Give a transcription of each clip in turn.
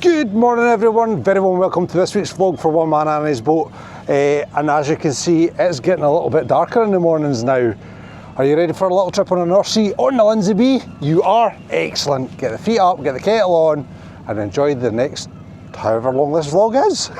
Good morning everyone, very warm welcome to this week's vlog for One Man and His Boat. And as you can see, it's getting a little bit darker in the mornings now. Are you ready for a little trip on the North Sea on the Lynsey B? You are? Excellent. Get the feet up, get the kettle on and enjoy the next however long this vlog is.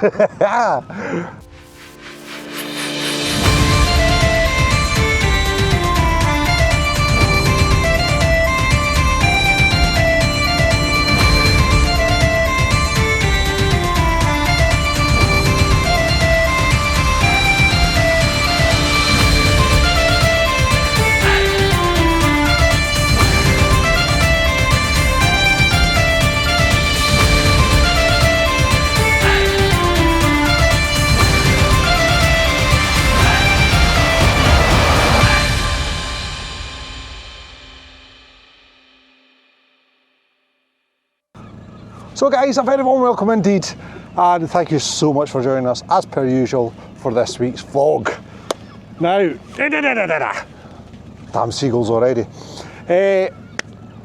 So guys, a very warm welcome indeed, and thank you so much for joining us as per usual for this week's vlog. Now, damn seagulls already.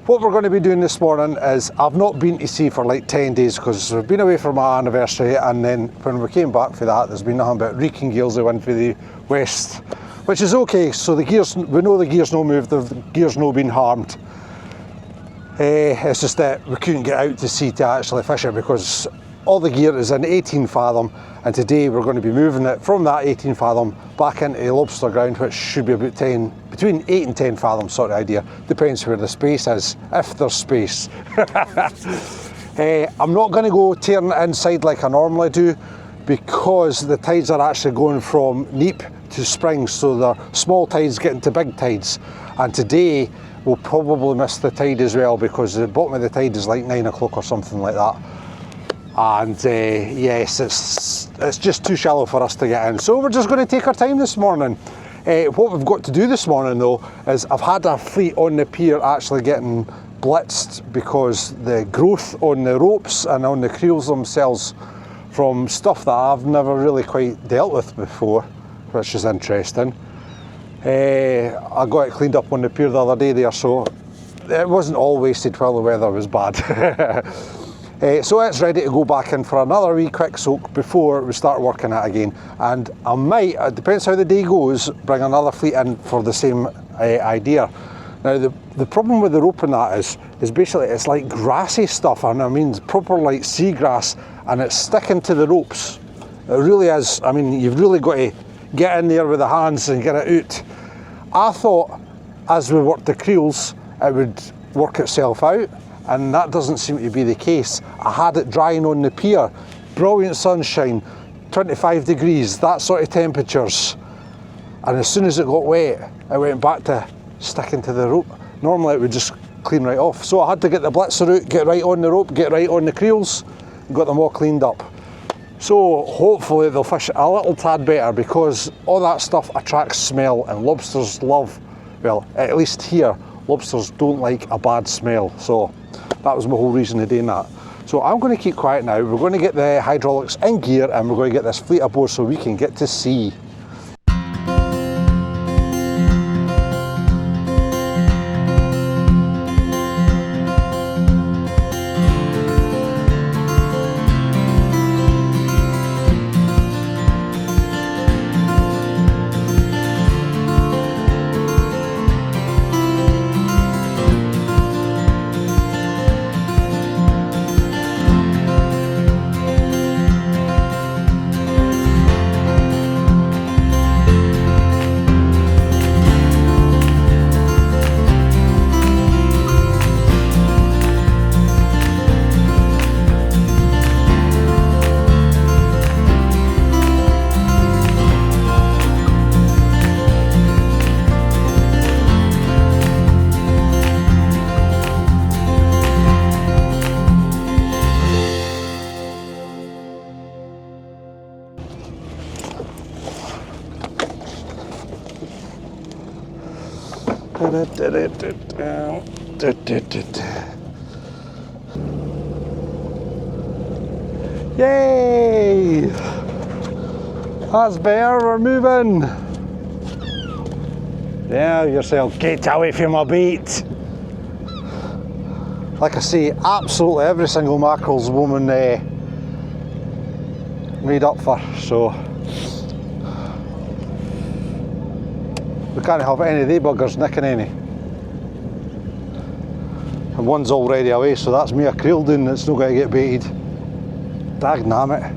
What we're going to be doing this morning is, I've not been to sea for like 10 days because we've been away for my anniversary, and then when we came back for that there's been nothing but reeking gales that went for the west, which is okay. So the gears, we know the gears no moved, the gears no been harmed. It's just that we couldn't get out to sea to actually fish it because all the gear is in 18 fathom, and today we're going to be moving it from that 18 fathom back into the lobster ground, which should be about 10, between 8 and 10 fathom sort of idea, depends where the space is, if there's space. I'm not going to go tearing it inside like I normally do because the tides are actually going from neap to spring, so they're small tides getting to big tides, and today we'll probably miss the tide as well because the bottom of the tide is like 9 o'clock or something like that. And yes, it's just too shallow for us to get in. So we're just going to take our time this morning. What we've got to do this morning though is I've had a fleet on the pier actually getting blitzed because the growth on the ropes and on the creels themselves from stuff that I've never really quite dealt with before, which is interesting. I got it cleaned up on the pier the other day there, so it wasn't all wasted while the weather was bad. So it's ready to go back in for another wee quick soak before we start working it again. And I might, it depends how the day goes, bring another fleet in for the same idea. Now the problem with the rope in that is basically it's like grassy stuff, and I mean proper like seagrass, and it's sticking to the ropes. It really is. I mean, you've really got to get in there with the hands and get it out. I thought as we worked the creels it would work itself out, and that doesn't seem to be the case. I had it drying on the pier, brilliant sunshine, 25 degrees, that sort of temperatures, and as soon as it got wet it went back to sticking to the rope. Normally it would just clean right off, so I had to get the blitzer out, get right on the rope, get right on the creels, got them all cleaned up. So hopefully they'll fish a little tad better because all that stuff attracts smell, and lobsters love, well, at least here, lobsters don't like a bad smell. So that was my whole reason of doing that. So I'm going to keep quiet now. We're going to get the hydraulics in gear and we're going to get this fleet aboard so we can get to sea. Yay! That's better, we're moving. Yeah, yourself, get away from my bait. Like I say, absolutely every single mackerel's woman made up for, so we can't have any of they buggers nicking any. And one's already away, so that's me a creel doing that's not going to get baited. Dagnammit.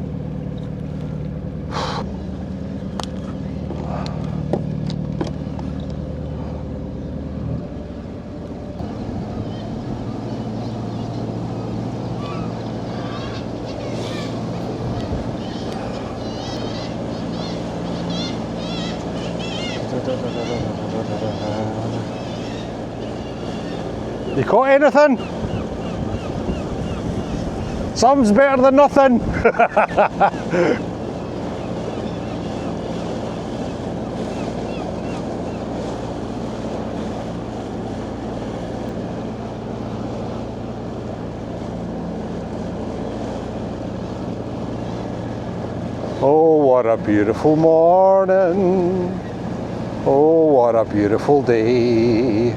You caught anything? Something's better than nothing. Oh, what a beautiful morning. Oh, what a beautiful day.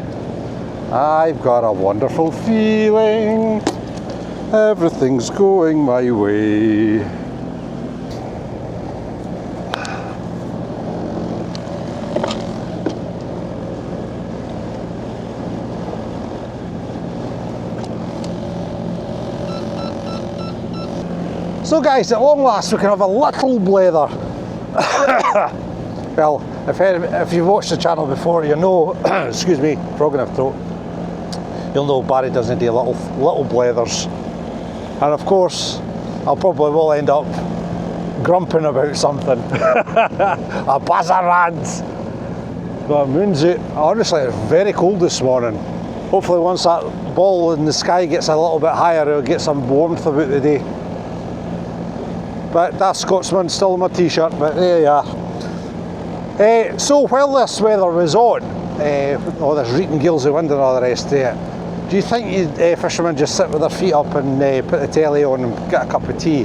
I've got a wonderful feeling. Everything's going my way. So guys, at long last we can have a little blether. Well, if you've watched the channel before, you know, excuse me, frog in my throat, you'll know Barry doesn't do little blethers. And of course, I'll probably will end up grumping about something. A buzzer rant. But moon's out. Honestly, it's very cold this morning. Hopefully once that ball in the sky gets a little bit higher, it'll get some warmth about the day. But that's Scotsman still in my t-shirt, but there you are. So while this weather was on, all this reeking gales of wind and all the rest of it, do you think fishermen just sit with their feet up and put the telly on and get a cup of tea?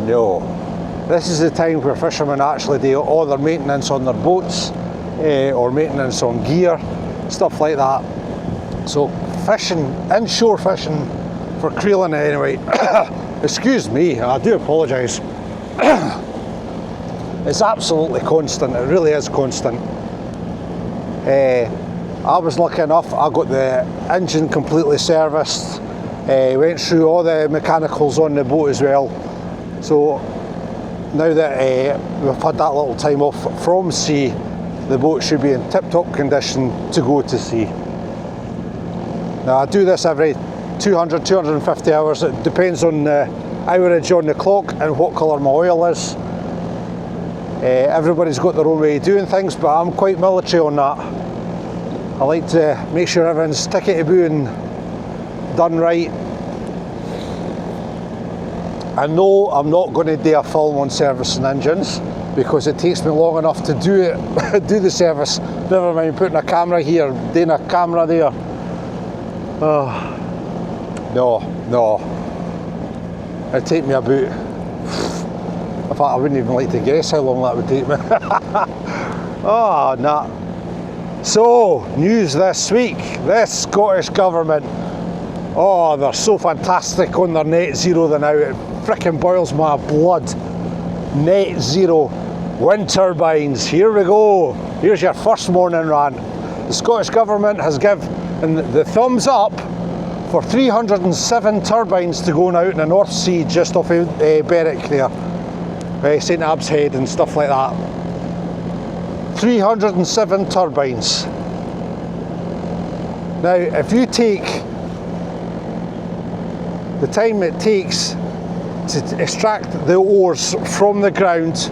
No. This is the time where fishermen actually do all their maintenance on their boats, or maintenance on gear, stuff like that. So fishing, inshore fishing for creeling anyway, excuse me, I do apologise. It's absolutely constant, it really is constant. I was lucky enough, I got the engine completely serviced, went through all the mechanicals on the boat as well. So now that we've had that little time off from sea, the boat should be in tip-top condition to go to sea. Now I do this every 200, 250 hours, it depends on the hourage on the clock and what colour my oil is. Everybody's got their own way of doing things, but I'm quite military on that. I like to make sure everything's tickety-boo and done right. I know I'm not going to do a film on servicing engines because it takes me long enough to do it, do the service. Never mind putting a camera here, doing a camera there. Oh, no. It'd take me about, in fact I wouldn't even like to guess how long that would take me. Oh, nah. So, news this week, the Scottish Government, oh, they're so fantastic on their net zero now, it frickin' boils my blood. Net zero wind turbines, here we go. Here's your first morning rant. The Scottish Government has given the thumbs up for 307 turbines to go out in the North Sea just off of Berwick there, St Abbs Head and stuff like that. 307 turbines. Now, if you take the time it takes to extract the ores from the ground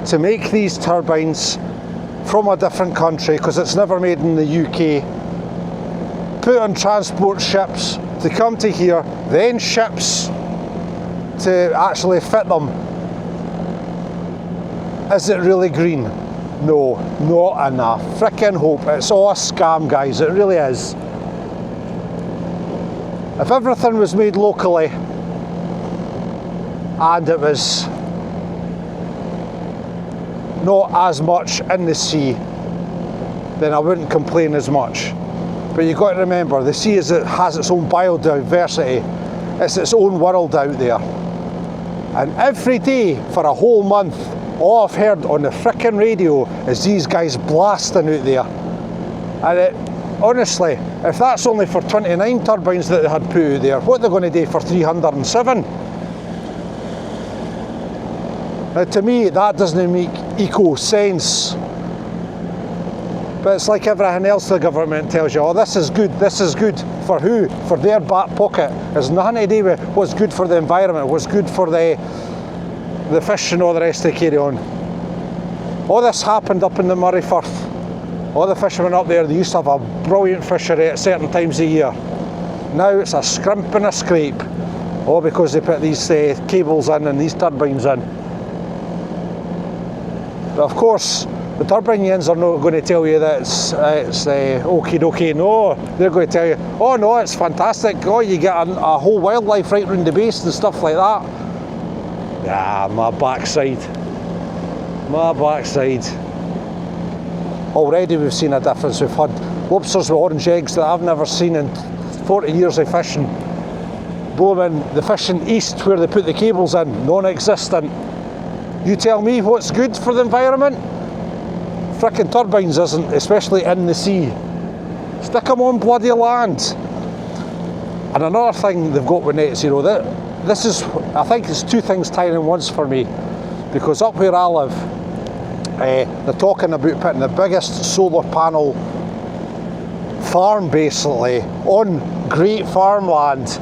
to make these turbines from a different country, because it's never made in the UK, put on transport ships to come to here, then ships to actually fit them, is it really green? No, not enough. Frickin' hope. It's all a scam, guys. It really is. If everything was made locally and it was not as much in the sea, then I wouldn't complain as much. But you've got to remember, the sea has its own biodiversity. It's its own world out there. And every day for a whole month, all I've heard on the frickin' radio is these guys blasting out there. And honestly, if that's only for 29 turbines that they had put out there, what are they going to do for 307? Now, to me, that doesn't make eco sense. But it's like everything else the government tells you, oh, this is good for who? For their back pocket. It's nothing to do with what's good for the environment, what's good for the fish and all the rest they carry on. All this happened up in the Murray Firth. All the fishermen up there, they used to have a brilliant fishery at certain times of year. Now it's a scrimp and a scrape, all because they put these cables in and these turbines in. But of course, the turbines are not going to tell you that it's okie dokie. No, they're going to tell you, oh no, it's fantastic. Oh, you get a whole wildlife right round the base and stuff like that. Yeah, my backside. Already we've seen a difference. We've had lobsters with orange eggs that I've never seen in 40 years of fishing. Blooming the fishing east where they put the cables in, non-existent. You tell me what's good for the environment? Frickin' turbines isn't, especially in the sea. Stick them on bloody land. And another thing they've got with net zero, this is, I think it's two things tying in once for me. Because up where I live, they're talking about putting the biggest solar panel farm basically on great farmland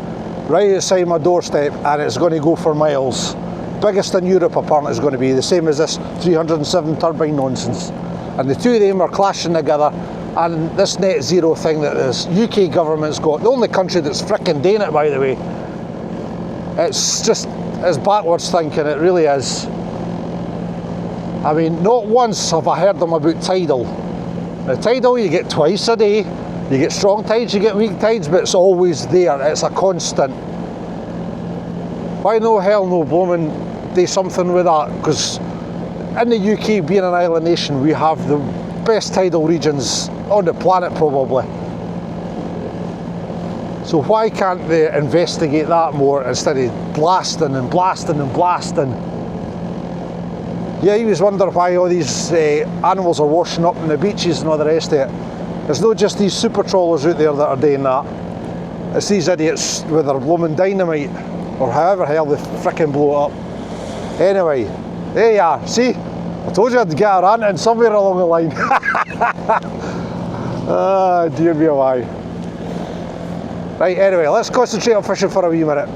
right outside my doorstep, and it's going to go for miles. Biggest in Europe apparently is going to be the same as this 307 turbine nonsense. And the two of them are clashing together, and this net zero thing that this UK government's got, the only country that's frickin' doing it, by the way, it's backwards thinking, it really is. I mean, not once have I heard them about tidal. Now, tidal you get twice a day, you get strong tides, you get weak tides, but it's always there, it's a constant. Why no hell no blooming do something with that? Because in the UK, being an island nation, we have the best tidal regions on the planet probably. So why can't they investigate that more instead of blasting and blasting and blasting? Yeah, you always wonder why all these animals are washing up on the beaches and all the rest of it. It's not just these super trawlers out there that are doing that. It's these idiots with their blooming dynamite, or however hell they frickin' blow it up. Anyway, there you are. See, I told you I'd get a rant in somewhere along the line. Ah, dear me alive. Right, anyway, let's concentrate on fishing for a wee minute.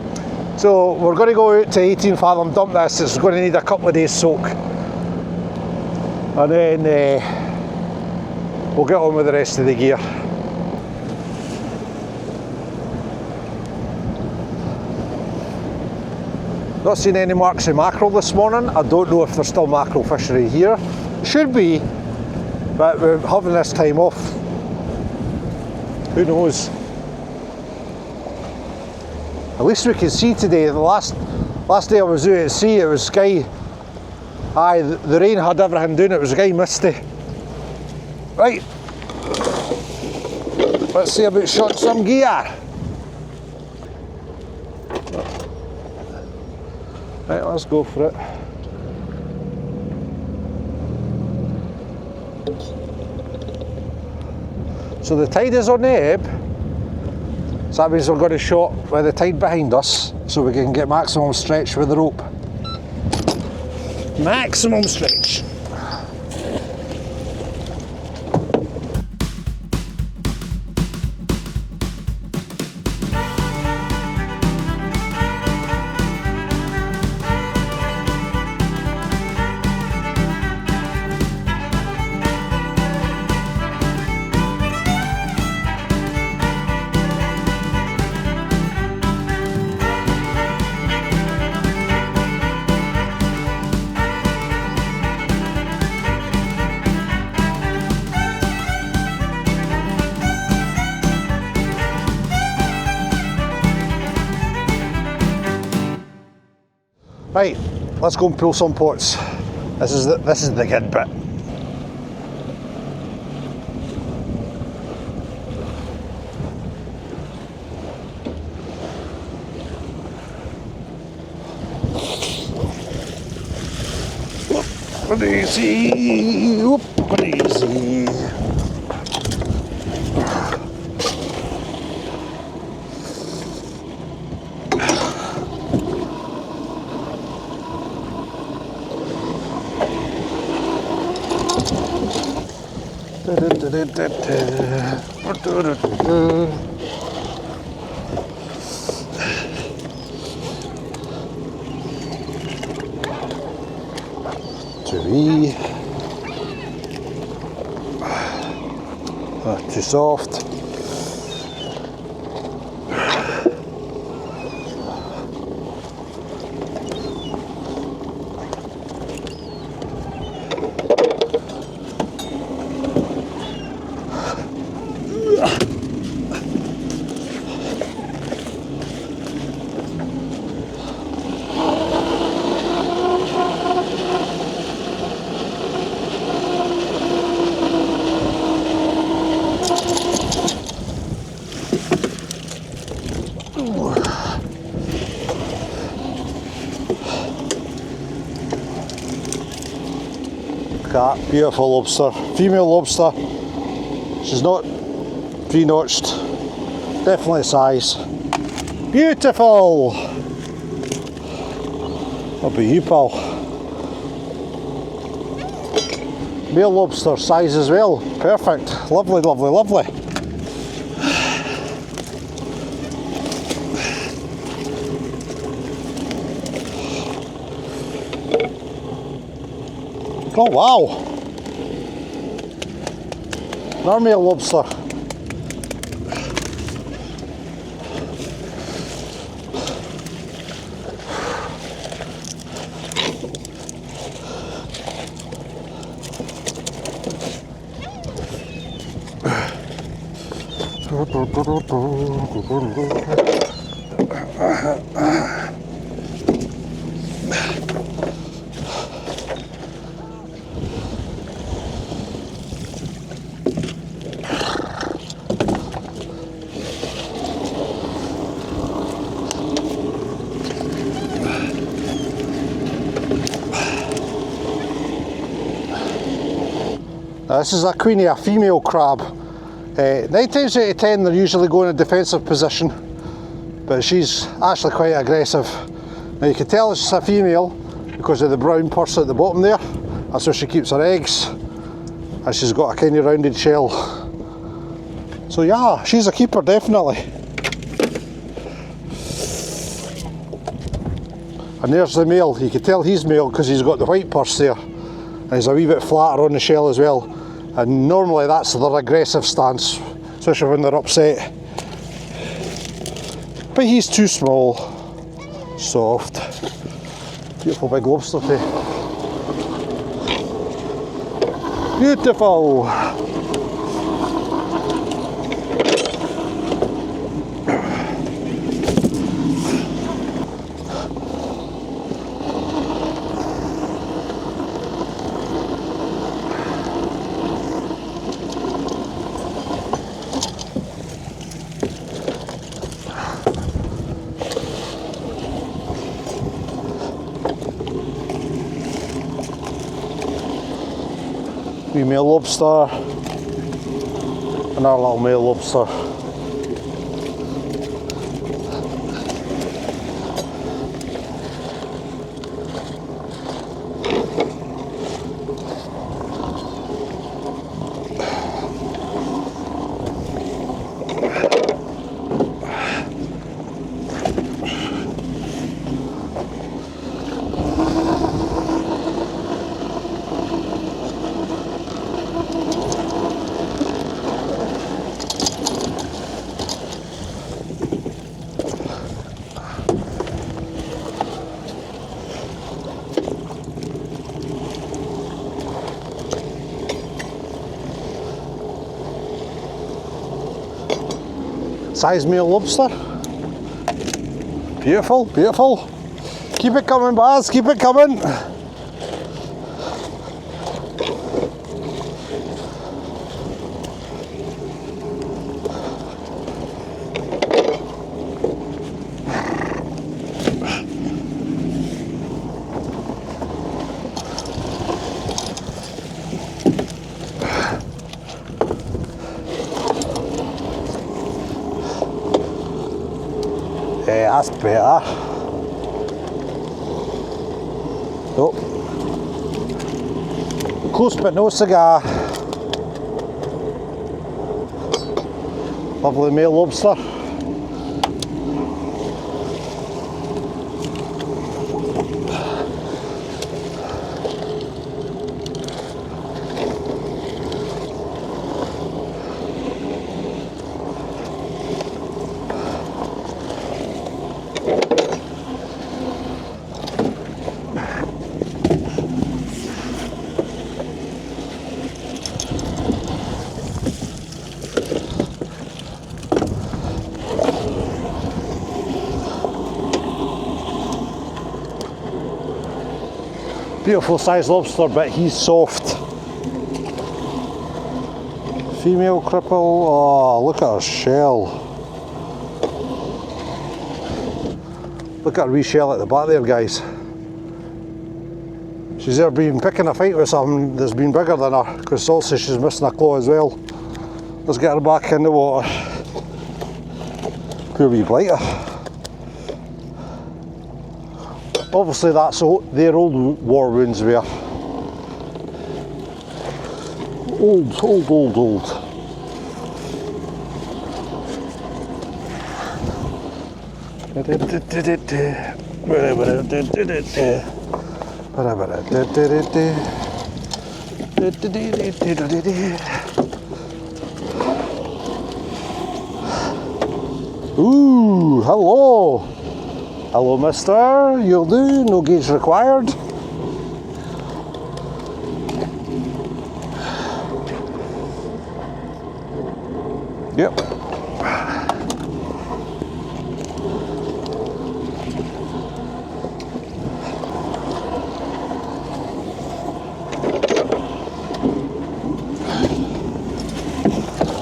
So we're going to go out to 18 fathom, dump this. It's going to need a couple of days soak. And then we'll get on with the rest of the gear. Not seen any marks of mackerel this morning. I don't know if there's still mackerel fishery here. Should be, but we're having this time off. Who knows? At least we can see today. The last day I was out at sea, it was sky. Aye, the rain had everything doing, it was sky misty. Right, let's see about shotting some gear. Right, let's go for it. So the tide is on the ebb, so that means we're going to shot with the tide behind us so we can get maximum stretch with the rope. Maximum stretch. Right, let's go and pull some pots. This is the good bit. Easy, whoop, easy. Too too soft. That beautiful lobster, female lobster. She's not 3-notched, definitely size. Beautiful! What about you, pal? Male lobster size as well, perfect, lovely, lovely, lovely. Oh wow! Another male lobster. This is a queenie, a female crab. 9 times out of 10 they're usually going in a defensive position, but she's actually quite aggressive. Now you can tell it's a female because of the brown purse at the bottom there. That's where she keeps her eggs, and she's got a kind of rounded shell. So yeah, she's a keeper definitely. And there's the male. You can tell he's male because he's got the white purse there, and he's a wee bit flatter on the shell as well. And normally that's their aggressive stance, especially when they're upset. But he's too small, soft. Beautiful big lobster too. Beautiful. Wee male lobster, another little male lobster. Size male lobster. Beautiful, beautiful. Keep it coming, Baz, keep it coming. that's better. Oh. Close but no cigar. Lovely male lobster. Beautiful sized lobster, but he's soft. Female cripple, oh look at her shell. Look at her wee shell at the back there, guys. She's either been picking a fight with something that's been bigger than her, because also she's missing a claw as well. Let's get her back in the water. Poor wee blighter. Obviously that's their old war wounds were. Old. Ooh, hello. Hello, mister. You'll do. No gauge required. Yep.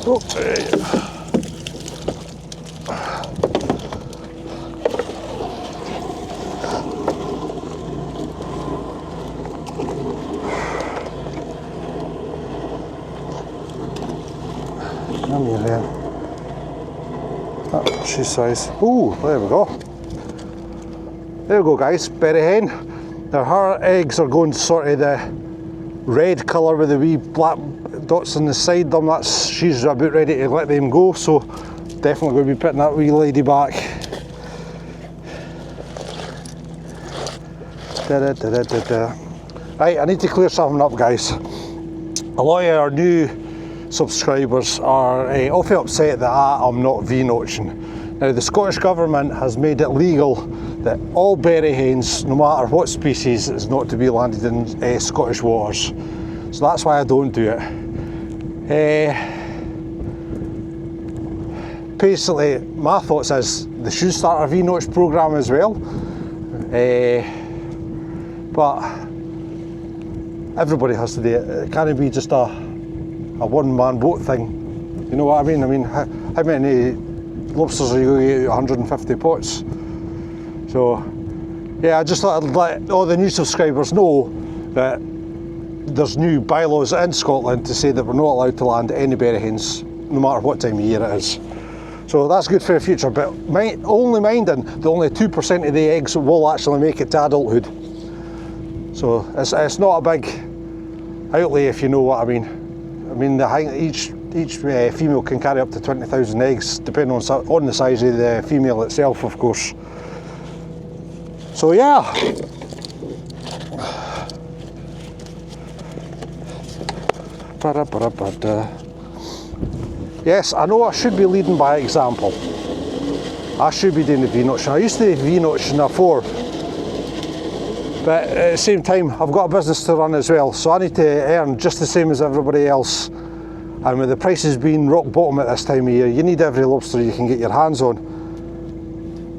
Okay. Come here then. Oh, she's size. Ooh, there we go. There we go, guys. Berry hen. Now her eggs are going sort of the red colour with the wee black dots on the side. She's about ready to let them go, so definitely going to be putting that wee lady back. Right, I need to clear something up, guys. A lot of our new subscribers are awfully upset that I'm not V-notching. Now the Scottish Government has made it legal that all berry hens, no matter what species, is not to be landed in Scottish waters. So that's why I don't do it. Basically, my thoughts is they should start a V-notch programme as well. But everybody has to do it. It can't be just a one-man boat thing. You know what I mean? I mean, how many lobsters are you going to get out of 150 pots? So, yeah, I just thought I'd let all the new subscribers know that there's new bylaws in Scotland to say that we're not allowed to land any berry hens, no matter what time of year it is. So that's good for the future, but only minding that only 2% of the eggs will actually make it to adulthood. So it's not a big outlay, if you know what I mean. I mean, each female can carry up to 20,000 eggs, depending on the size of the female itself, of course. So yeah. Yes, I know I should be leading by example. I should be doing the V-notching. I used to do V-notching before, but at the same time, I've got a business to run as well, so I need to earn just the same as everybody else. And with the prices being rock bottom at this time of year, you need every lobster you can get your hands on.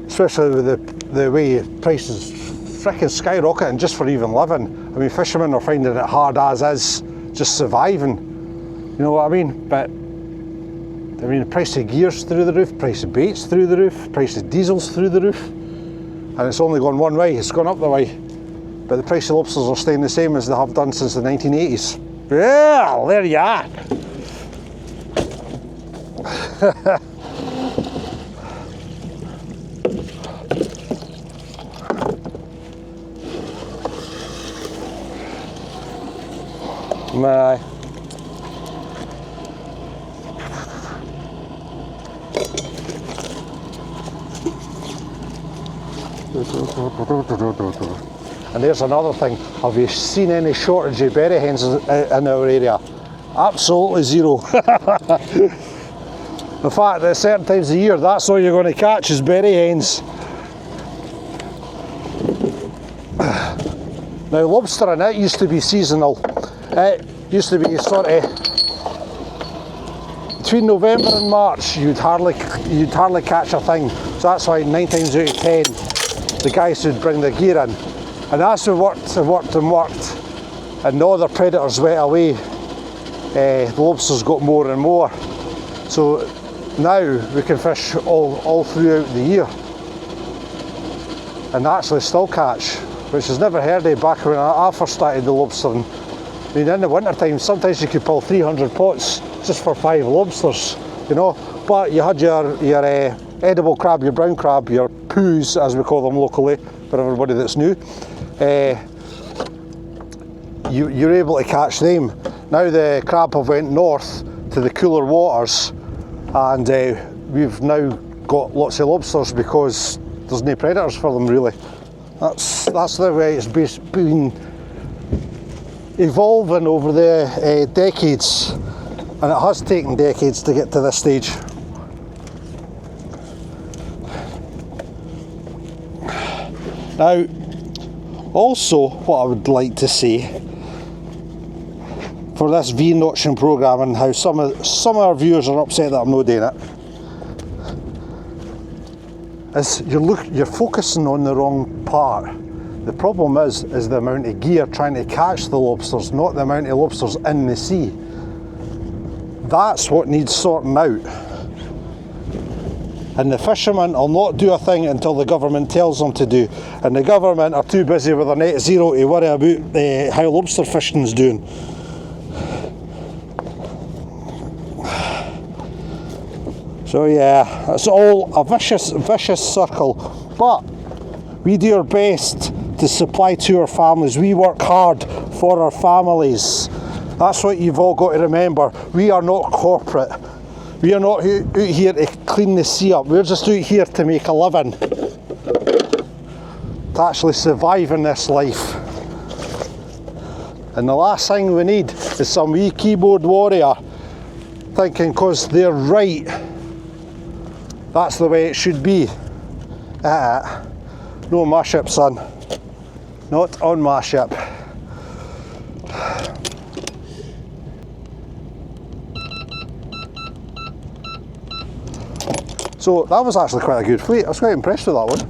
Especially with the way prices frickin' skyrocketing just for even living. I mean, fishermen are finding it hard as is, just surviving. You know what I mean? But I mean, the price of gear's through the roof, price of bait's through the roof, price of diesel's through the roof. And it's only gone one way, it's gone up the way. But the price of lobsters are staying the same as they have done since the 1980s. Well, there you are. Aye. And there's another thing. Have you seen any shortage of berry hens in our area? Absolutely zero. In fact, at certain times of the year, that's all you're going to catch is berry hens. Now, lobstering, it used to be seasonal. It used to be sort of between November and March. You'd hardly catch a thing. So that's why 9 times out of 10, the guys would bring the gear in. And as we worked and worked and worked, and the other predators went away, the lobsters got more and more. So now we can fish all throughout the year and actually still catch, which is never heard of back when I first started the lobstering. I mean, in the winter time, sometimes you could pull 300 pots just for 5 lobsters, you know. But you had your edible crab, your brown crab, your poos, as we call them locally, for everybody that's new. You're able to catch them. Now the crab have went north to the cooler waters, and we've now got lots of lobsters because there's no predators for them really. That's the way it's been evolving over the decades, and it has taken decades to get to this stage. Now, also what I would like to say for this V-notching programme, and how some of our viewers are upset that I'm not doing it, is you're focusing on the wrong part. The problem is the amount of gear trying to catch the lobsters, not the amount of lobsters in the sea. That's what needs sorting out. And the fishermen will not do a thing until the government tells them to do. And the government are too busy with their net zero to worry about how lobster fishing's doing. So yeah, it's all a vicious circle. But we do our best to supply to our families. We work hard for our families. That's what you've all got to remember. We are not corporate. We are not out here to clean the sea up. We're just out here to make a living, to actually survive in this life. And the last thing we need is some wee keyboard warrior thinking because they're right, that's the way it should be. No on my ship, son. Not on my ship. So that was actually quite a good fleet. I was quite impressed with that one.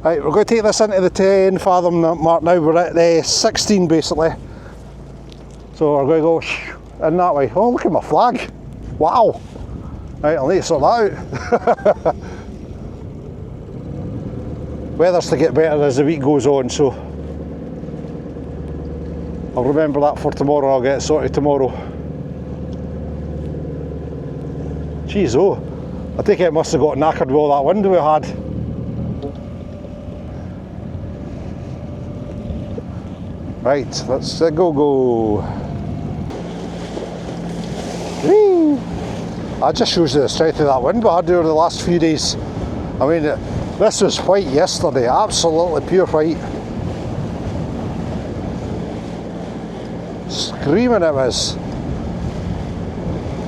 Right, we're going to take this into the 10 fathom mark now. We're at the 16 basically. So we're going to go in that way. Oh, look at my flag. Wow. Right, I'll need to sort that out. Weather's to get better as the week goes on, so I'll remember that for tomorrow. I'll get it sorted tomorrow. Jeez, oh, I think it must have got knackered with all that wind we had. Right, let's go. Whee! That just shows you the strength of that wind we had over the last few days. I mean, this was white yesterday, absolutely pure white. Screaming it was.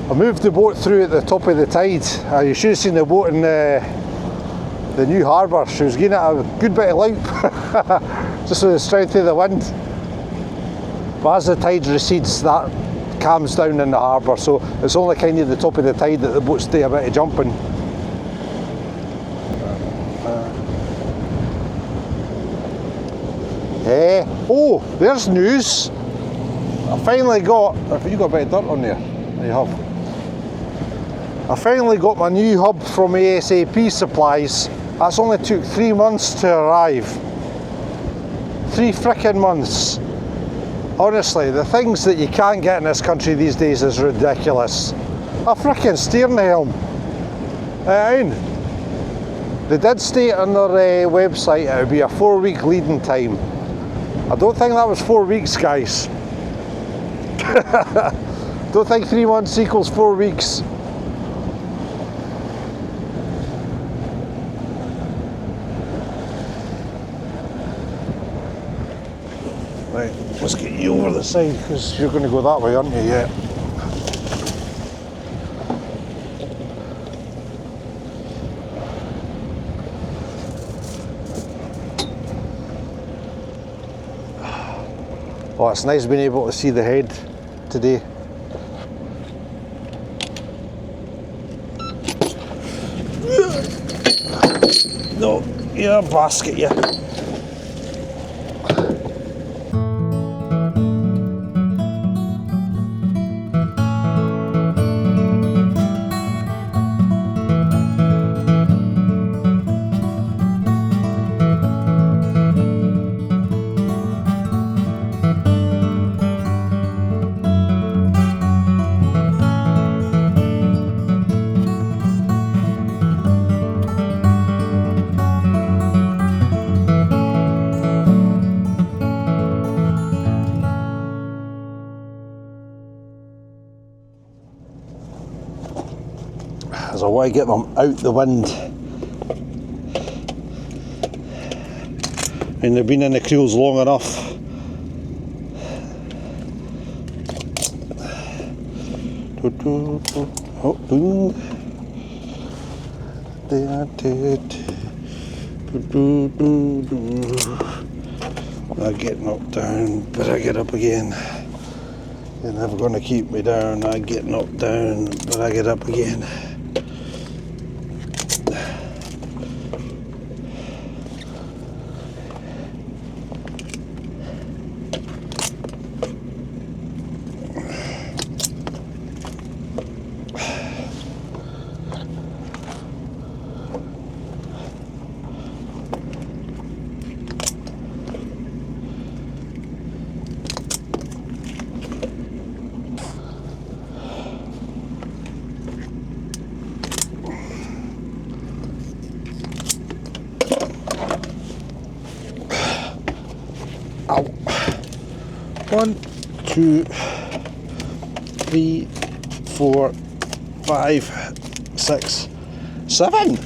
I moved the boat through at the top of the tide. You should have seen the boat in the new harbour. She was getting a good bit of loop, just with the strength of the wind. But as the tide recedes, that calms down in the harbour, so it's only kind of the top of the tide that the boats do a bit of jumping. Oh, there's news. I finally got, have you got a bit of dirt on there? You have. I finally got my new hub from ASAP Supplies. That's only took 3 months to arrive. 3 frickin' months. Honestly, the things that you can't get in this country these days is ridiculous. A frickin' steering helm. They did state on their website it would be a 4-week leading time. I don't think that was 4 weeks, guys. Don't think 3 months equals 4 weeks. Right, let's get you over the side because you're going to go that way, aren't you? Yeah. Oh, it's nice being able to see the head today. No, you're a basket, yeah. As I want to get them out the wind. And they've been in the creels long enough. I get knocked down, but I get up again. They're never going to keep me down. I get knocked down, but I get up again. Ow. 1, 2, 3, 4, 5, 6, 7.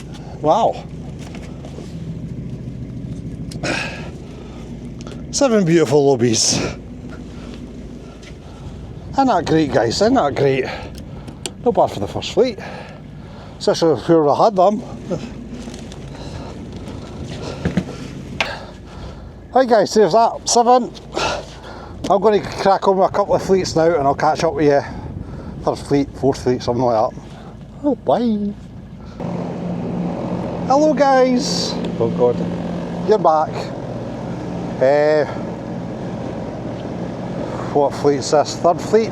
Wow. 7 beautiful lobbies. Isn't that great, guys? Isn't that great? Not bad for the first fleet. Especially if we had them. Right guys, there's that, 7. I'm going to crack on with a couple of fleets now and I'll catch up with you. 3rd fleet, 4th fleet, something like that. Oh, bye. Hello guys. Oh God. You're back. What fleet's this? 3rd fleet.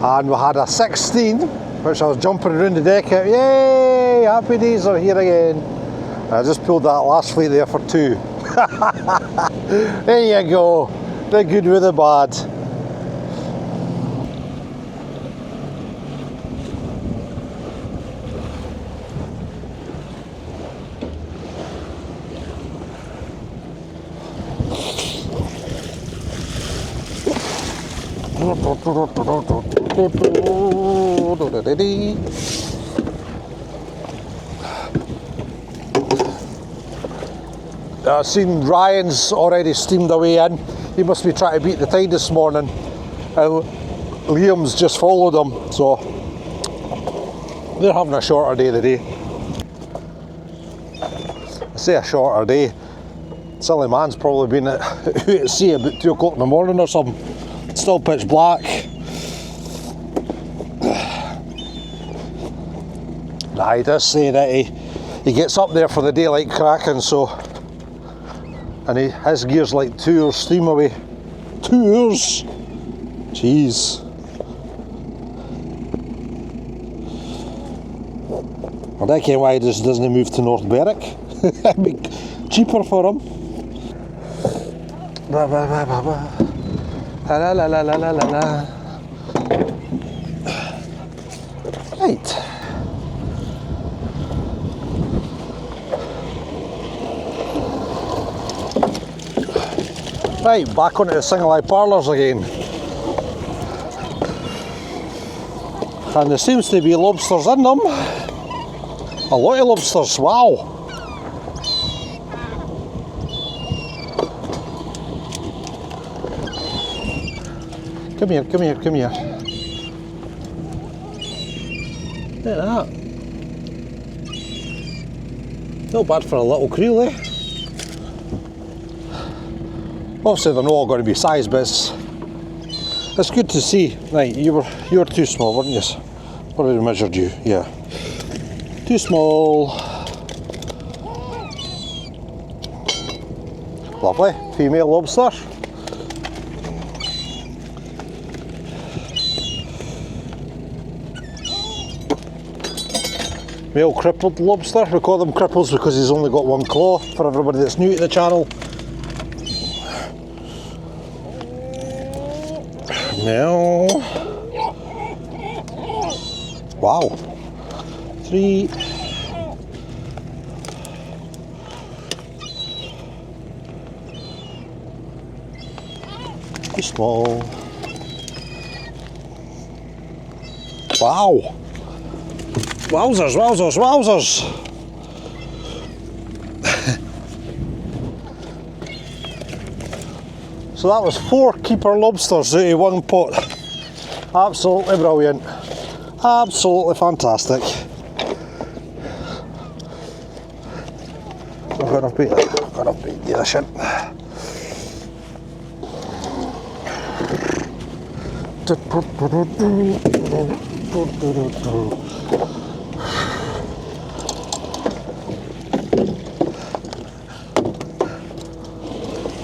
And we had a 16, which I was jumping around the deck out. Yay! Happy days are here again. I just pulled that last fleet there for 2. There you go. The good with the bad. I've seen Ryan's already steamed away in. He must be trying to beat the tide this morning. And Liam's just followed him, so they're having a shorter day today. I say a shorter day. Silly man's probably been out at sea about 2 o'clock in the morning or something. It's still pitch black. Nah, he does say that he gets up there for the daylight cracking, so. And his gear's like 2 hours steam away. 2 hours? Jeez. I don't care why he just doesn't move to North Berwick. It'd be cheaper for him. La la la la la la la la. Right. Right, back onto the single eye parlours again. And there seems to be lobsters in them. A lot of lobsters, wow. Come here, come here, come here. Look at that. Not bad for a little creel, eh? Obviously they're not all going to be size, but it's good to see. Right, you were too small, weren't you? What did I measured you? Yeah. Too small. Lovely. Female lobster. Male crippled lobster. We call them cripples because he's only got one claw, for everybody that's new to the channel. Now, wow, 3, too small. Wow, wowzers, wowzers, wowzers. So that was 4 keeper lobsters out of one pot. Absolutely brilliant. Absolutely fantastic. I've got enough bait. I've got enough bait. Yeah, shit.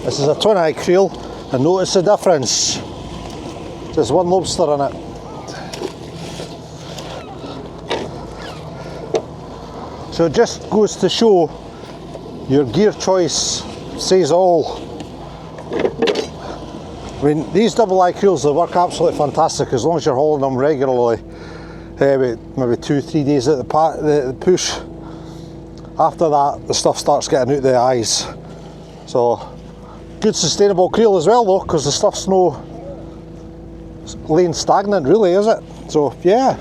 This is a twin eye creel, and notice the difference. There's one lobster in it. So it just goes to show your gear choice says all. I mean, these double eye creels, they work absolutely fantastic as long as you're hauling them regularly. Maybe 2-3 days at the push. After that, the stuff starts getting out the eyes. So, good sustainable creel as well though, because the stuff's no laying stagnant really, is it? So, yeah.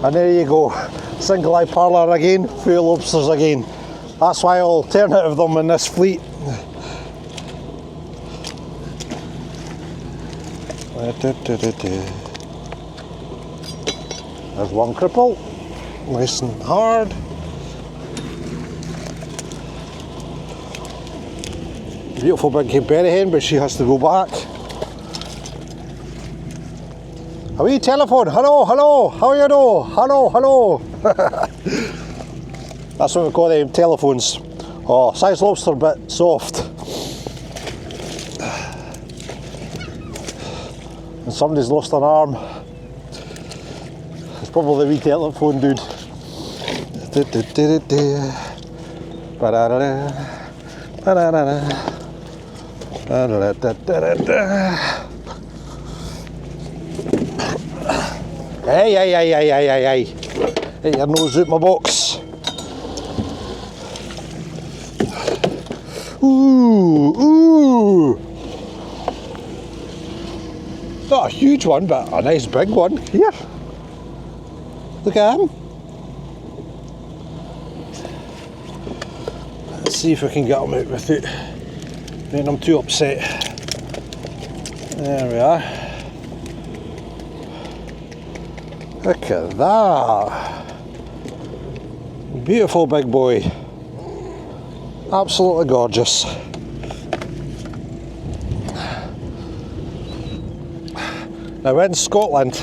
And there you go, single eye parlour again, full of lobsters again. That's why I'll alternative them in this fleet. There's one cripple, nice and hard. Beautiful big berry hen, but she has to go back. A wee telephone, hello, hello, how you do? Hello, hello. That's what we call them, telephones. Oh, size lobster, bit soft. And somebody's lost an arm. It's probably the wee telephone dude. Hey, hey, hey, hey, hey, hey, hey. Get your nose out my box. Ooh, ooh. Not a huge one, but a nice big one. Here. Look at him. Let's see if we can get him out without making him too upset. There we are. Look at that. Beautiful big boy. Absolutely gorgeous. Now in Scotland,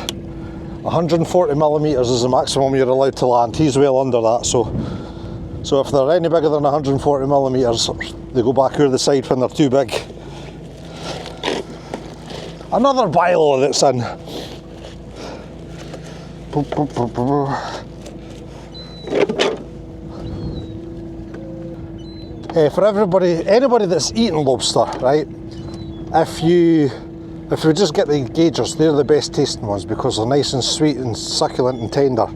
140mm is the maximum you're allowed to land. He's well under that, so if they're any bigger than 140mm, they go back over the side when they're too big. Another bilo that's in. For anybody that's eaten lobster, right? If you just get the gaugers, they're the best tasting ones because they're nice and sweet and succulent and tender.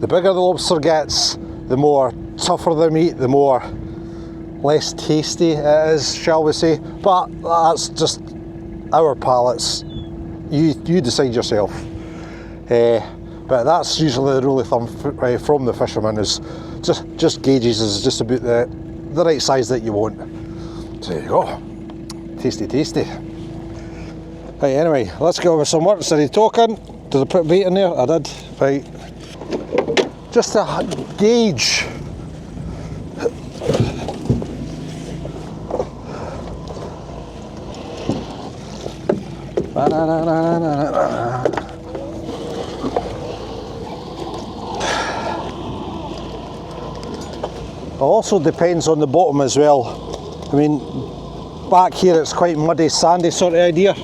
The bigger the lobster gets, the more tougher the meat, the more less tasty it is, shall we say. But that's just our palates. You decide yourself. But that's usually the rule of thumb from the fishermen, is just gauges is just about the right size that you want. So there you go. Tasty, tasty. Right, anyway, let's go with some work instead of talking. Did I put bait in there? I did. Right. Just a gauge. It also depends on the bottom as well. I mean, back here it's quite muddy, sandy sort of idea.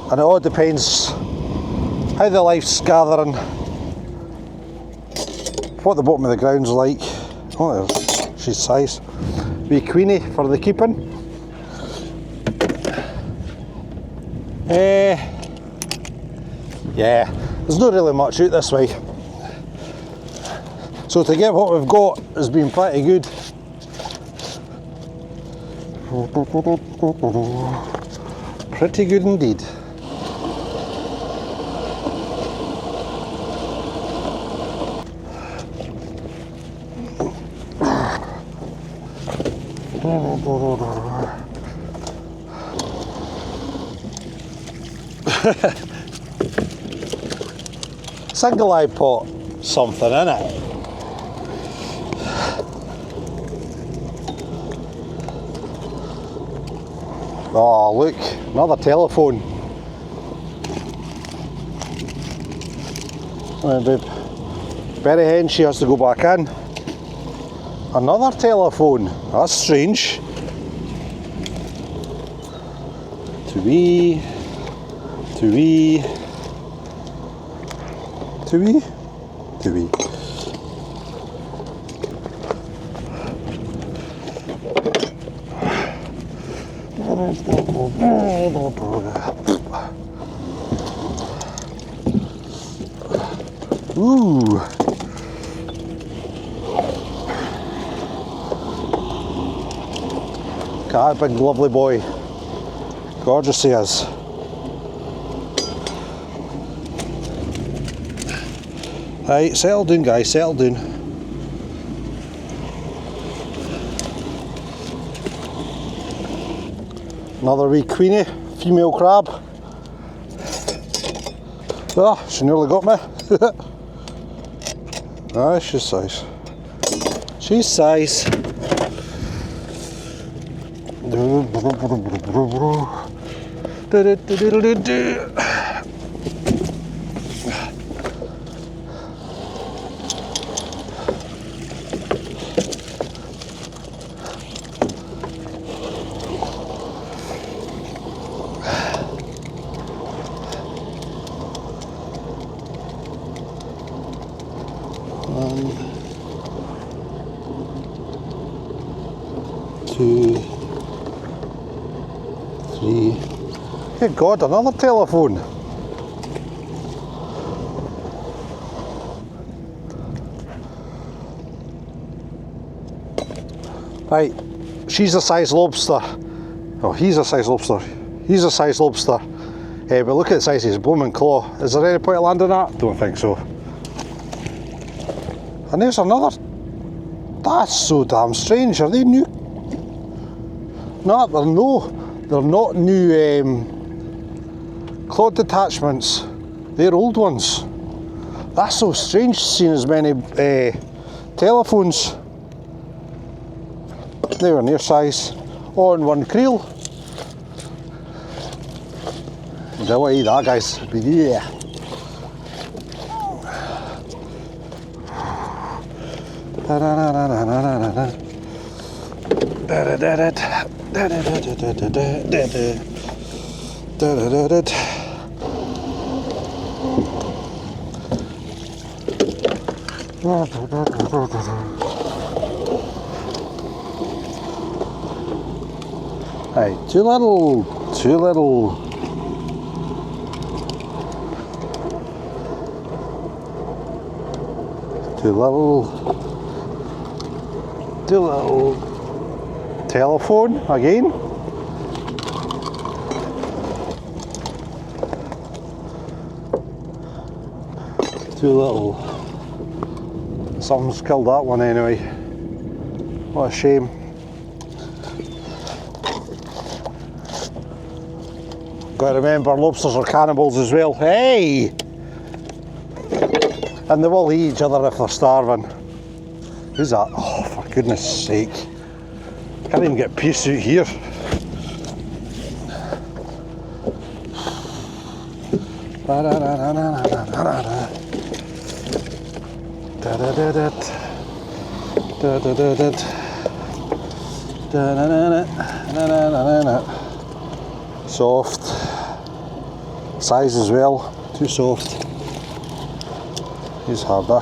And it all depends how the life's gathering, what the bottom of the ground's like. Oh, she's size. Wee queenie for the keeping. Yeah, there's not really much out this way. So to get what we've got has been pretty good. Pretty good indeed. Single eye pot, something in it. Oh look, another telephone. Right, babe. Berry hen, she has to go back in. Another telephone, that's strange. Twee. Ooh. God, big lovely boy. Gorgeous he is. Right, settle down guys, settle down. Another wee queenie, female crab. Oh, she nearly got me. Ah, she's size. She's size. Two, three. Good God, another telephone. Right, she's a size lobster. Oh, he's a size lobster. He's a size lobster. But look at the size of his blooming claw. Is there any point of landing that? Don't think so. And there's another. That's so damn strange. Are they new? No, they're not new clawed detachments. They're old ones. That's so strange seeing as many telephones. They were near size on one creel. Don't want to eat that, guys. Yeah. Right, too little, too little. Too little, too little. Telephone again. Too little. Something's killed that one anyway. What a shame. Got to remember, lobsters are cannibals as well. Hey! And they will eat each other if they're starving. Who's that? Oh, for goodness sake. Can't even get peace out here. Soft. Size as well, too soft. He's harder.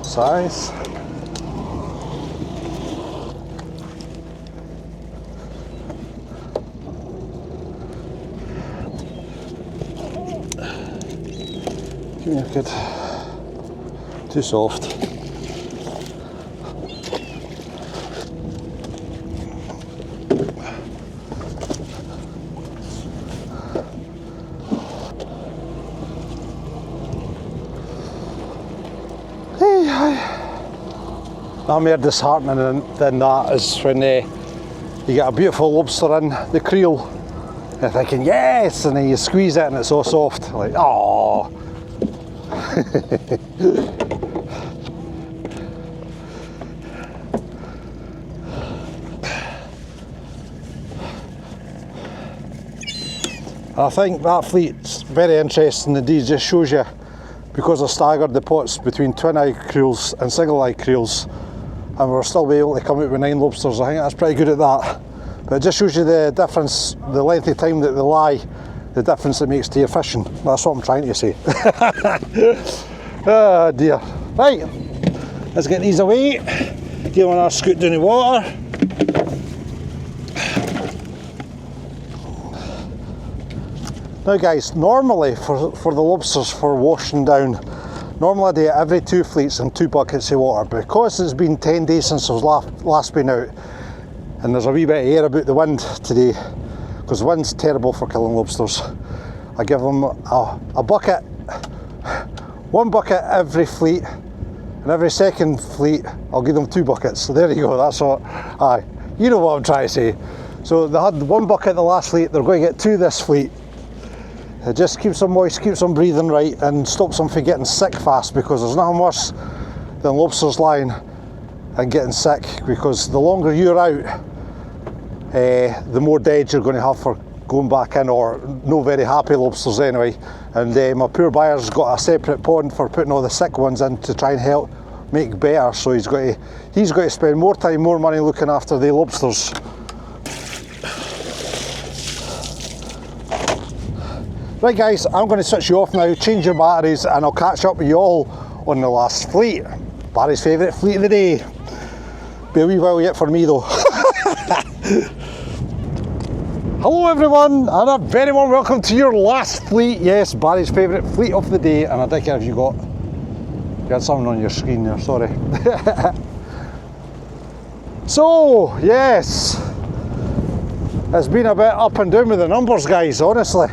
Size. Give me a kid. Too soft. I'm more disheartening than that is when you get a beautiful lobster in the creel, you're thinking yes, and then you squeeze it and it's so soft, like oh. I think that fleet's very interesting indeed. Just shows you, because I staggered the pots between twin eye creels and single eye creels, and we're still able to come out with 9 lobsters. I think that's pretty good at that. But it just shows you the difference, the length of time that they lie, the difference it makes to your fishing. That's what I'm trying to say. Oh dear. Right, let's get these away. Give one our scoot down the water. Now guys, normally for the lobsters for washing down, normally I do it every 2 fleets and 2 buckets of water. Because it's been 10 days since I was last been out, and there's a wee bit of air about the wind today, because the wind's terrible for killing lobsters, I give them a bucket, 1 bucket every fleet, and every second fleet I'll give them 2 buckets. So there you go, that's what, you know what I'm trying to say. So they had 1 bucket the last fleet, they're going to get 2 this fleet. It just keeps them moist, keeps them breathing right, and stops them from getting sick fast, because there's nothing worse than lobsters lying and getting sick, because the longer you're out, the more dead you're going to have for going back in, or no very happy lobsters anyway. And my poor buyer's got a separate pond for putting all the sick ones in to try and help make better, so he's got to spend more time, more money looking after the lobsters. Right guys, I'm going to switch you off now, change your batteries, and I'll catch up with you all on the last fleet. Barry's favourite fleet of the day. Be a wee while yet for me though. Hello everyone, and a very warm welcome to your last fleet. Yes, Barry's favourite fleet of the day, and I don't care if you had something on your screen there, sorry. So, yes, it's been a bit up and down with the numbers guys, honestly.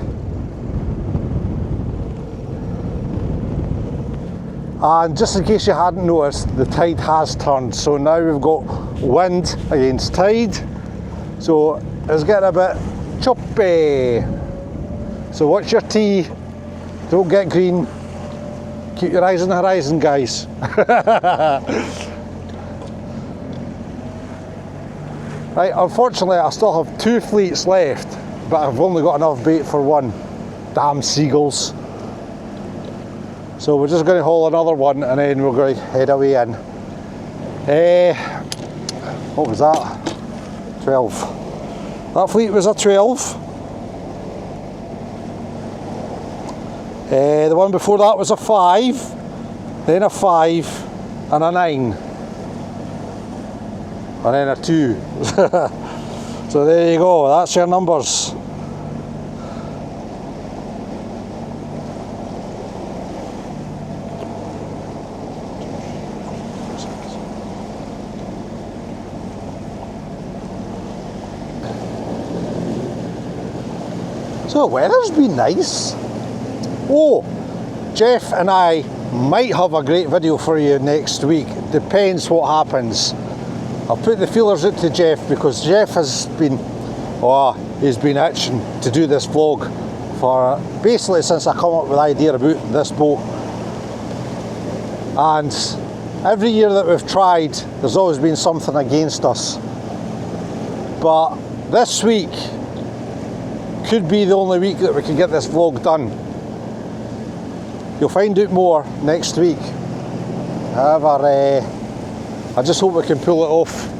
And just in case you hadn't noticed, the tide has turned, so now we've got wind against tide, so it's getting a bit choppy. So watch your tea, don't get green, keep your eyes on the horizon guys. Right, unfortunately I still have 2 fleets left, but I've only got enough bait for 1. Damn seagulls. So we're just going to haul another one, and then we're going to head away in. What was that? 12. That fleet was a 12. The one before that was a 5, then a 5, and a 9. And then a 2. So there you go, that's your numbers. So the weather's been nice. Oh, Jeff and I might have a great video for you next week. Depends what happens. I'll put the feelers out to Jeff because Jeff has been, he's been itching to do this vlog for basically since I come up with the idea about this boat. And every year that we've tried, there's always been something against us. But this week could be the only week that we can get this vlog done. You'll find out more next week. However, I just hope we can pull it off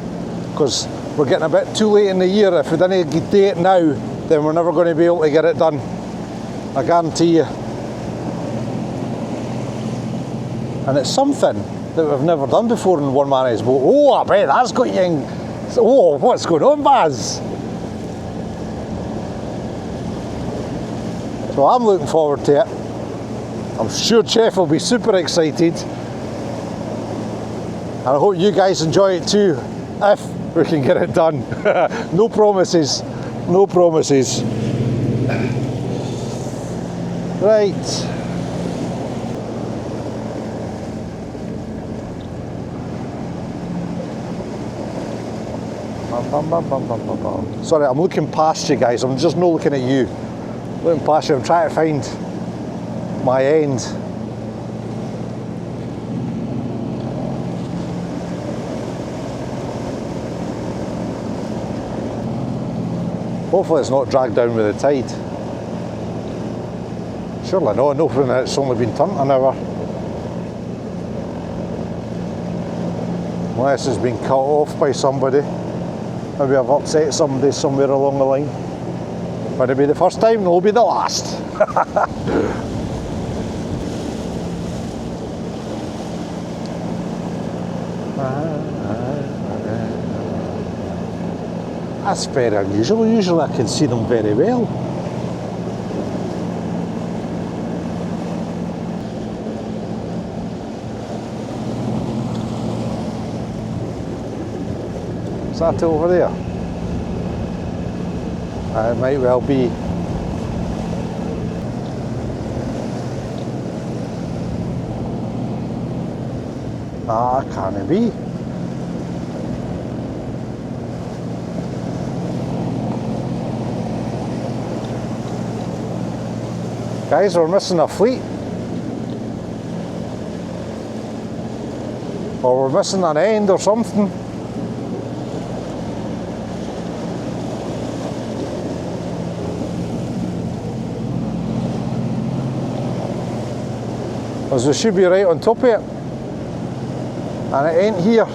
because we're getting a bit too late in the year. If we didn't do it now, then we're never going to be able to get it done. I guarantee you. And it's something that we've never done before in one man's boat. Oh, I bet that's got you in. Oh, what's going on, Baz? So I'm looking forward to it. I'm sure Jeff will be super excited. And I hope you guys enjoy it too, if we can get it done. No promises, no promises. Right. Sorry, I'm looking past you guys. I'm just not looking at you. Looking past you, I'm trying to find my end. Hopefully it's not dragged down with the tide. Surely not, no, when it's only been turned an hour. Unless it's been cut off by somebody. Maybe I've upset somebody somewhere along the line. But it'll be the first time, it'll be the last. That's very unusual. Usually I can see them very well. Is that over there? It might well be. Can it be? Guys, we're missing a fleet. Or we're missing an end or something. Because we should be right on top of it. And it ain't here.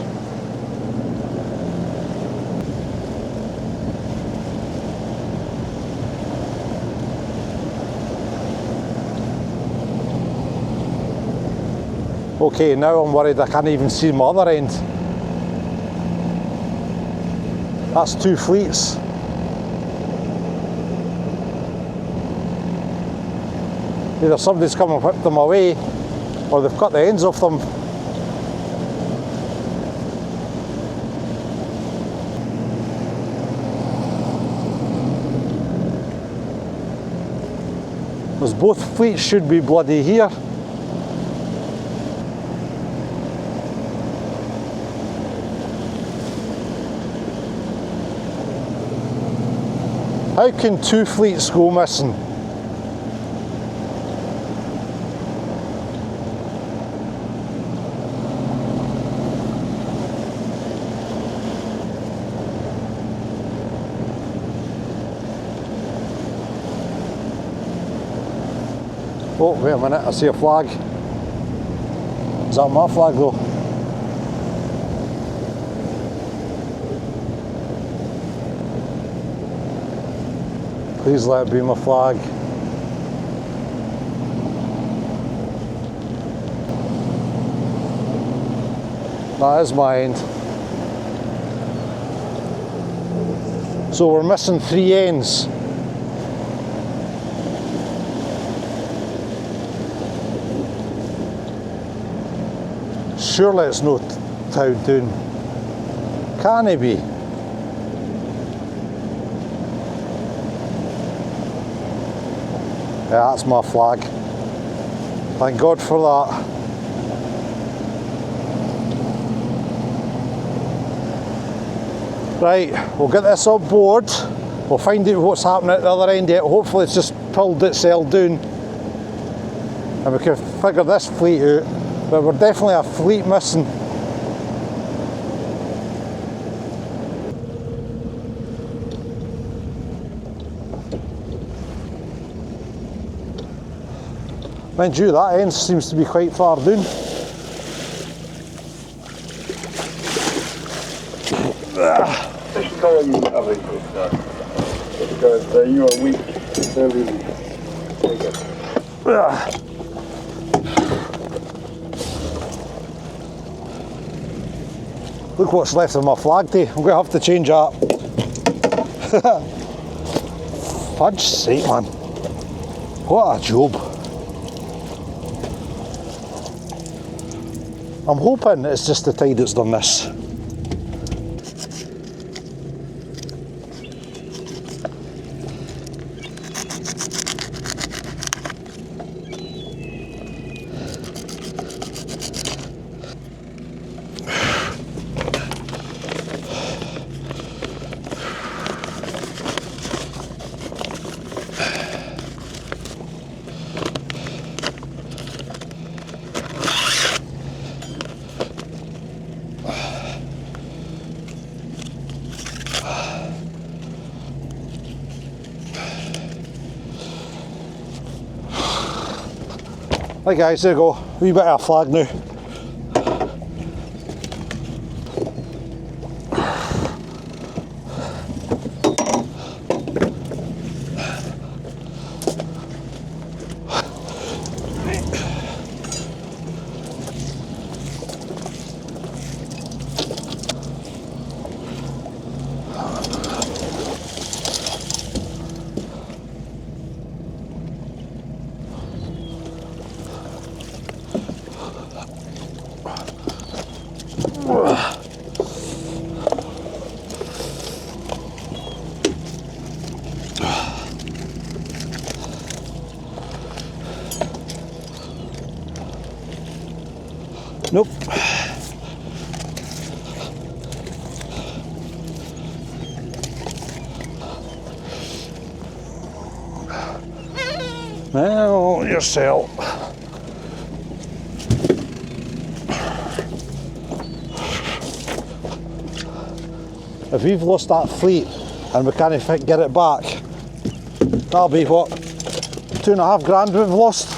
Okay, now I'm worried I can't even see my other end. That's two fleets. Either somebody's come and whipped them away, or they've cut the ends off them. Because both fleets should be bloody here. How can two fleets go missing? Oh, wait a minute, I see a flag. Is that my flag though? Please let it be my flag. That is my end. So we're missing 3 ends. Surely it's not towed down. Can it be? Yeah, that's my flag. Thank God for that. Right, we'll get this on board. We'll find out what's happening at the other end yet. Hopefully it's just pulled itself down. And we can figure this fleet out. But we're definitely a fleet missing. Mind you, that end seems to be quite far down. They should call you other because you are weak. They're really big. Look what's left of my flag day. I'm going to have to change that. Fudge sake, man. What a job. I'm hoping it's just the tide that's done this. Right guys, there you go, a wee bit of a flag now. Nope. Well, yourself. If we've lost that fleet and we can't get it back, that'll be what, £2.5 we've lost.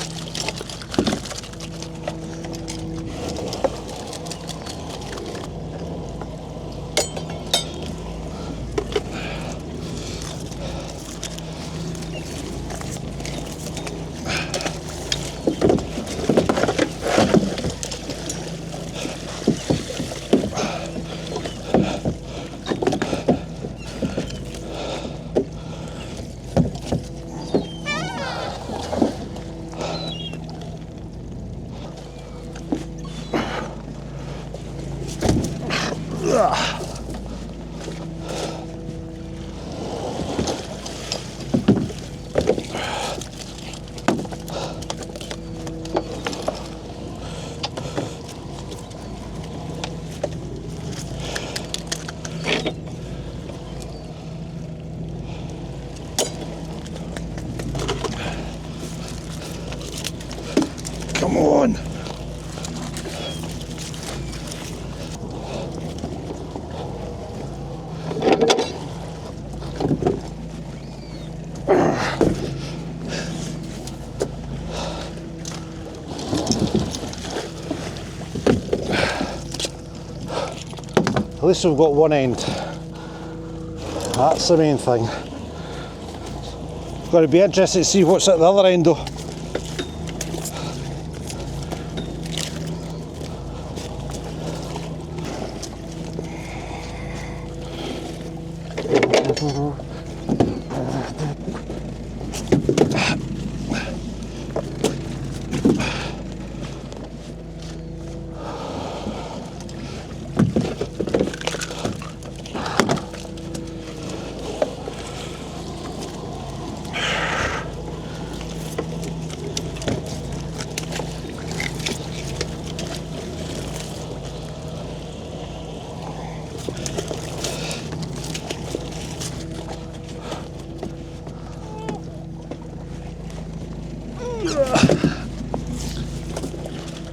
Come on. At least we've got one end. That's the main thing. Going to be interested to see what's at the other end though.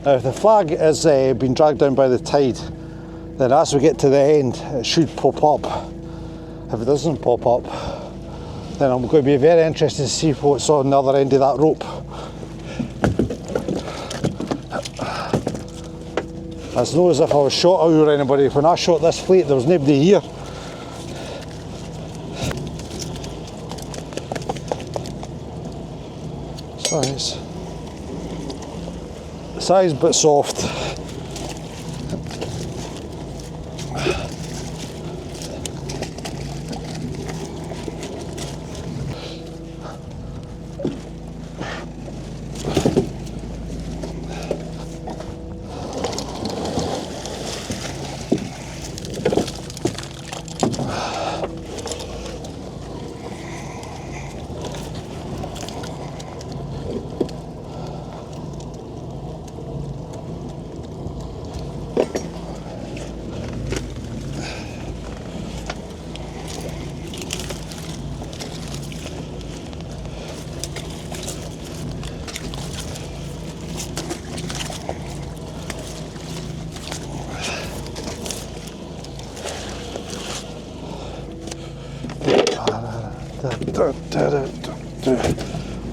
Now if the flag is being dragged down by the tide, then as we get to the end it should pop up. If it doesn't pop up, then I'm going to be very interested to see what's on the other end of that rope. It's not as if I was shot out or anybody. When I shot this fleet there was nobody here. Size but soft.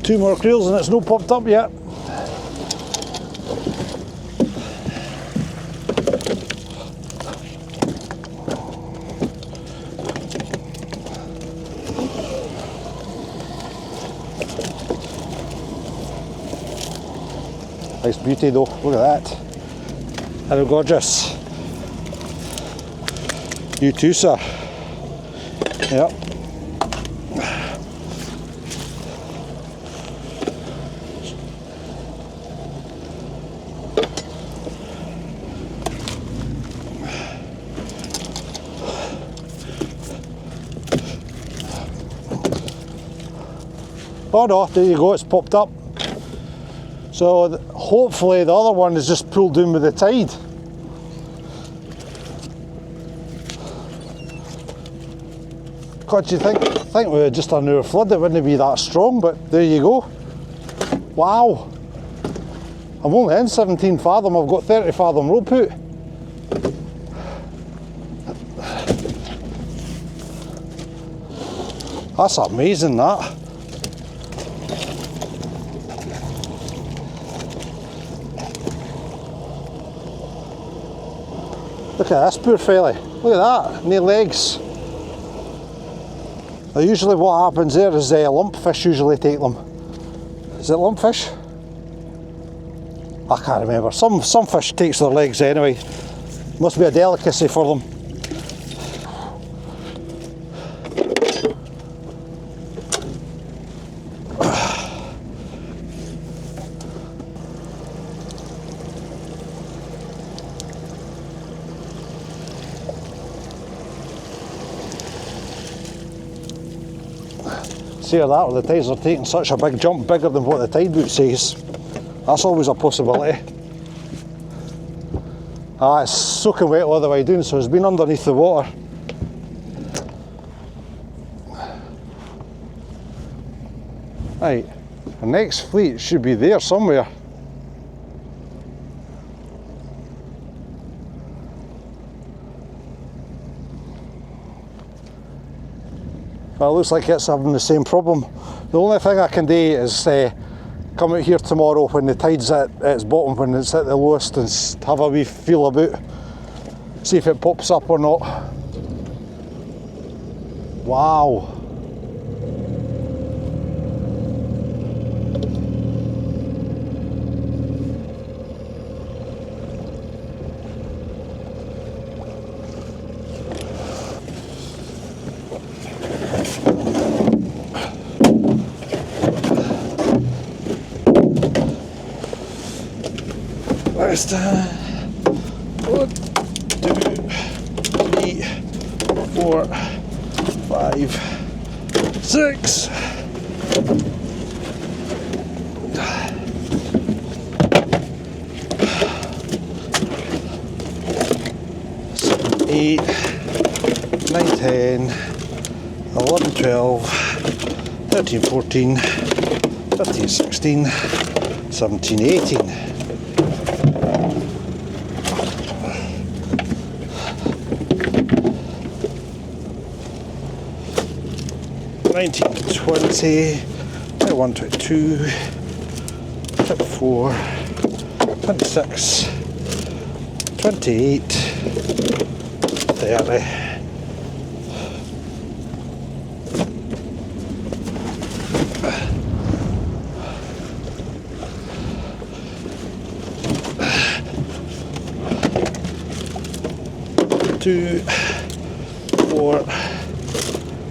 Two more creels and it's not popped up yet. Nice beauty though, look at that. Hello gorgeous. You too sir. Yep. Oh no, there you go, it's popped up. So hopefully the other one is just pulled in with the tide. God, do you think we were just under a flood, it wouldn't be that strong, but there you go. Wow. I'm only in 17 fathom, I've got 30 fathom rope out. That's amazing that. Look at this poor fella, look at that, no legs. Now usually what happens there is lumpfish usually take them. Is it lumpfish? I can't remember, some fish takes their legs anyway. Must be a delicacy for them. See that, or the tides are taking such a big jump, bigger than what the tide boot says. That's always a possibility. Ah, it's soaking wet all the way down, so it's been underneath the water. Right, the next fleet should be there somewhere. Well, it looks like it's having the same problem. The only thing I can do is come out here tomorrow when the tide's at its bottom, when it's at the lowest, and have a wee feel about, see if it pops up or not. Wow. Last time. 1, 2, 3, 4, 5, 6. 8, 9, 10, 11, 12, 13, 14, 15, 16, 17, 18. 19, 20, 21, 22, 24, 26, 28, 30. 2, 4,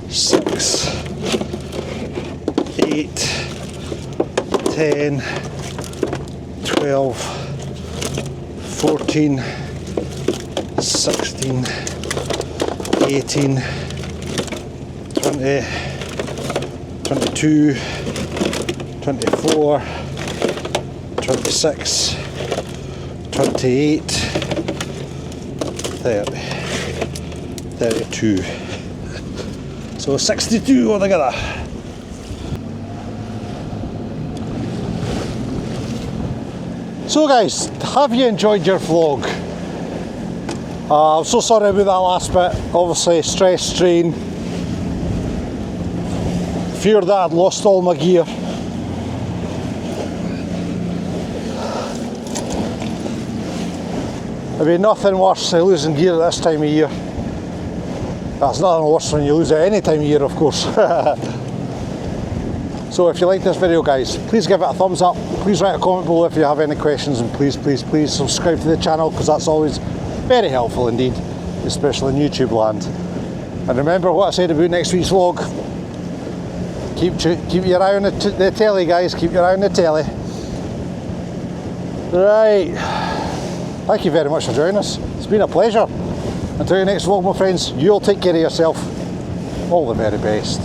6, 8, 10, 12, 14, 16, 18, 20, 22, 24, 26, 28, 30, 32. So 62 altogether. So guys, have you enjoyed your vlog? I'm so sorry about that last bit. Obviously stress, strain, fear that I'd lost all my gear. It'd be nothing worse than losing gear at this time of year. That's nothing worse when you lose it any time of year, of course. So if you like this video guys, please give it a thumbs up, please write a comment below if you have any questions, and please subscribe to the channel, because that's always very helpful indeed, especially in YouTube land. And remember what I said about next week's vlog, keep your eye on the telly guys, keep your eye on the telly. Right, thank you very much for joining us, it's been a pleasure. Until your next vlog my friends, you all take care of yourself, all the very best.